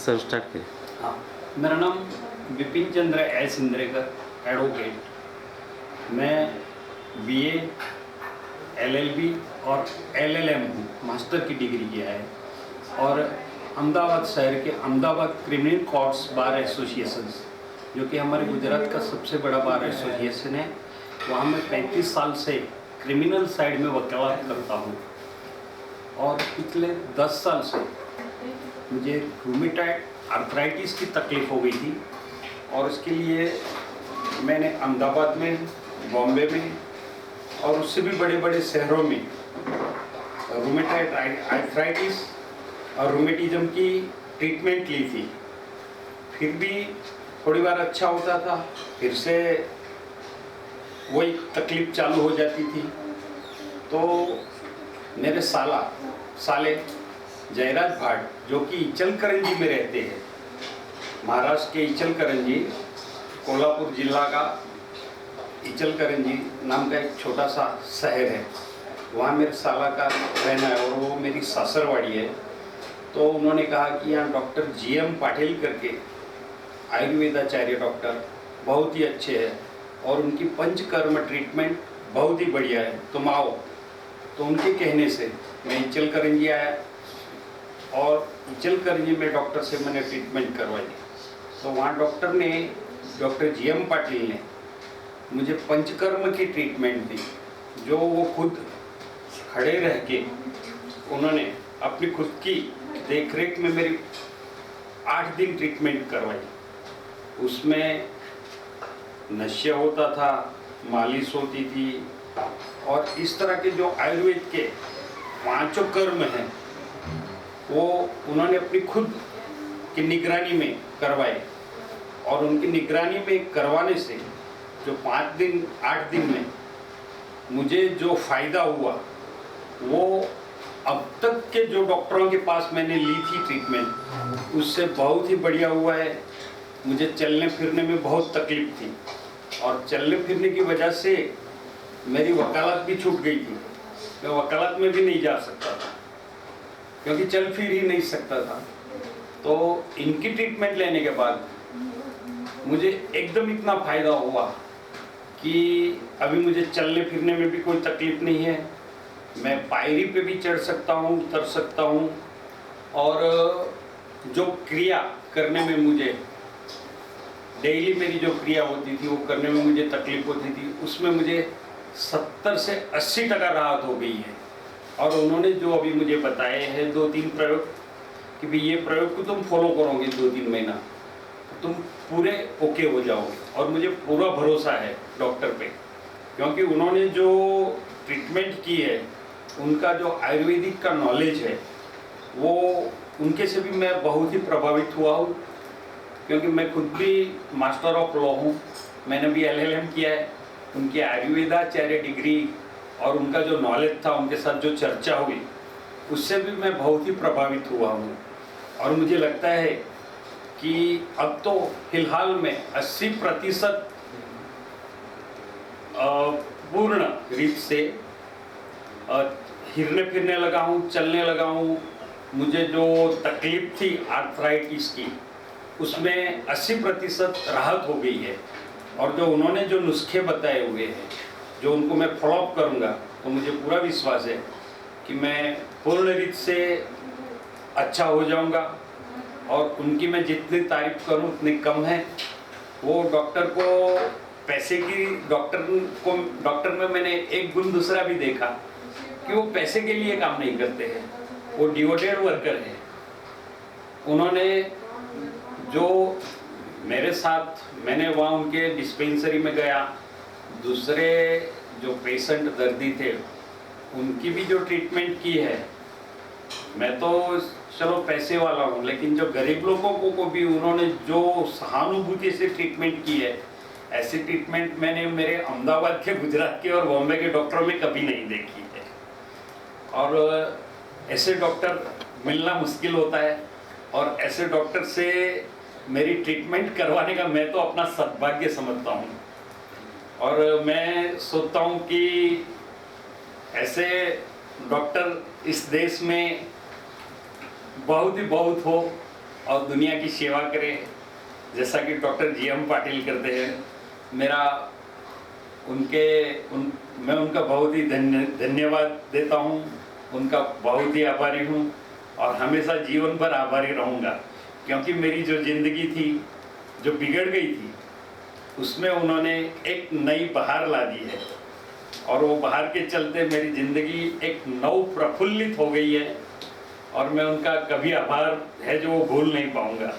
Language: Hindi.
सर स्टार्ट करिए। हाँ, मेरा नाम विपिन चंद्र एस इंद्रेकर, एडवोकेट। मैं बीए, एलएलबी और एलएलएम हूँ, मास्टर की डिग्री किया है। और अहमदाबाद शहर के Ahmedabad criminal courts bar association, जो कि हमारे गुजरात का सबसे बड़ा बार एसोसिएशन है, वहाँ मैं 35 साल से क्रिमिनल साइड में वकालत करता हूँ। और पिछले 10 साल से मुझे रूमेटॉइड आर्थराइटिस की तकलीफ़ हो गई थी, और उसके लिए मैंने अहमदाबाद में, बॉम्बे में और उससे भी बड़े बड़े शहरों में रूमेटॉइड आर्थराइटिस और रूमेटिज्म की ट्रीटमेंट ली थी। फिर भी थोड़ी बार अच्छा होता था, फिर से वही तकलीफ चालू हो जाती थी। तो मेरे साले जयराज भाट, जो कि इचलकरंजी में रहते हैं, महाराष्ट्र के इचलकरंजी, कोल्हापुर जिला का इचलकरंजी नाम का एक छोटा सा शहर है, वहाँ मेरे साला का रहना है और वो मेरी सासरवाड़ी है। तो उन्होंने कहा कि यहाँ डॉक्टर जीएम पाटिल करके आयुर्वेदाचार्य डॉक्टर बहुत ही अच्छे हैं और उनकी पंचकर्म ट्रीटमेंट बहुत ही बढ़िया है, तुम आओ। तो उनके कहने से मैं इचलकरंजी आया और इचलकरंजी में डॉक्टर से मैंने ट्रीटमेंट करवाई। तो वहाँ डॉक्टर जीएम पाटिल ने मुझे पंचकर्म की ट्रीटमेंट दी, जो वो खुद खड़े रह के उन्होंने अपनी खुद की देखरेख में मेरी 8 दिन ट्रीटमेंट करवाई। उसमें नश्य होता था, मालिश होती थी और इस तरह के जो आयुर्वेद के 5 कर्म हैं वो उन्होंने अपनी खुद की निगरानी में करवाए। और उनकी निगरानी में करवाने से जो 8 दिन में मुझे जो फ़ायदा हुआ, वो अब तक के जो डॉक्टरों के पास मैंने ली थी ट्रीटमेंट, उससे बहुत ही बढ़िया हुआ है। मुझे चलने फिरने में बहुत तकलीफ थी और चलने फिरने की वजह से मेरी वकालत भी छूट गई थी। मैं वकालत में भी नहीं जा सकता था क्योंकि चल फिर ही नहीं सकता था। तो इनकी ट्रीटमेंट लेने के बाद मुझे एकदम इतना फ़ायदा हुआ कि अभी मुझे चलने फिरने में भी कोई तकलीफ नहीं है। मैं पायरी पे भी चढ़ सकता हूँ, उतर सकता हूँ। और जो क्रिया करने में मुझे डेली मेरी जो क्रिया होती थी वो करने में मुझे तकलीफ होती थी, उसमें मुझे 70 से 80% राहत हो गई है। और उन्होंने जो अभी मुझे बताए हैं 2-3 प्रयोग कि भाई ये प्रयोग को तुम फॉलो करोगे 2-3 महीना, तुम पूरे ओके हो जाओगे। और मुझे पूरा भरोसा है डॉक्टर पे, क्योंकि उन्होंने जो ट्रीटमेंट की है, उनका जो आयुर्वेदिक का नॉलेज है, वो उनके से भी मैं बहुत ही प्रभावित हुआ हूँ। क्योंकि मैं खुद भी मास्टर ऑफ लॉ हूँ, मैंने भी एलएलएम किया है। उनकी आयुर्वेदाचार्य डिग्री और उनका जो नॉलेज था, उनके साथ जो चर्चा हुई, उससे भी मैं बहुत ही प्रभावित हुआ हूँ। और मुझे लगता है कि अब तो फिलहाल में 80% पूर्ण रीत से हिरने फिरने लगा हूँ, चलने लगा हूँ। मुझे जो तकलीफ थी आर्थराइटिस की, उसमें 80% राहत हो गई है। और जो उन्होंने जो नुस्खे बताए हुए हैं, जो उनको मैं फॉलोअप करूँगा, तो मुझे पूरा विश्वास है कि मैं पूर्ण रीत से अच्छा हो जाऊँगा। और उनकी मैं जितनी तारीफ करूँ उतनी कम है। वो डॉक्टर को पैसे की डॉक्टर में मैंने एक गुण दूसरा भी देखा कि वो पैसे के लिए काम नहीं करते हैं, वो डिवोटेड वर्कर है। उन्होंने जो मेरे साथ, मैंने वहाँ उनके डिस्पेंसरी में गया, दूसरे जो पेशेंट दर्दी थे उनकी भी जो ट्रीटमेंट की है। मैं तो चलो पैसे वाला हूँ, लेकिन जो गरीब लोगों को भी उन्होंने जो सहानुभूति से ट्रीटमेंट की है, ऐसी ट्रीटमेंट मैंने मेरे अहमदाबाद के, गुजरात के और बॉम्बे के डॉक्टरों में कभी नहीं देखी है। और ऐसे डॉक्टर मिलना मुश्किल होता है, और ऐसे डॉक्टर से मेरी ट्रीटमेंट करवाने का मैं तो अपना सद्भाग्य समझता हूँ। और मैं सोचता हूँ कि ऐसे डॉक्टर इस देश में बहुत ही बहुत हो, और दुनिया की सेवा करें, जैसा कि डॉक्टर जी.एम. पाटिल करते हैं। मैं उनका बहुत ही धन्यवाद देता हूँ, उनका बहुत ही आभारी हूँ और हमेशा जीवन भर आभारी रहूँगा, क्योंकि मेरी जो ज़िंदगी थी जो बिगड़ गई थी उसमें उन्होंने एक नई बहार ला दी है और वो बहार के चलते मेरी ज़िंदगी एक नव प्रफुल्लित हो गई है और मैं उनका कभी आभार है जो वो भूल नहीं पाऊँगा।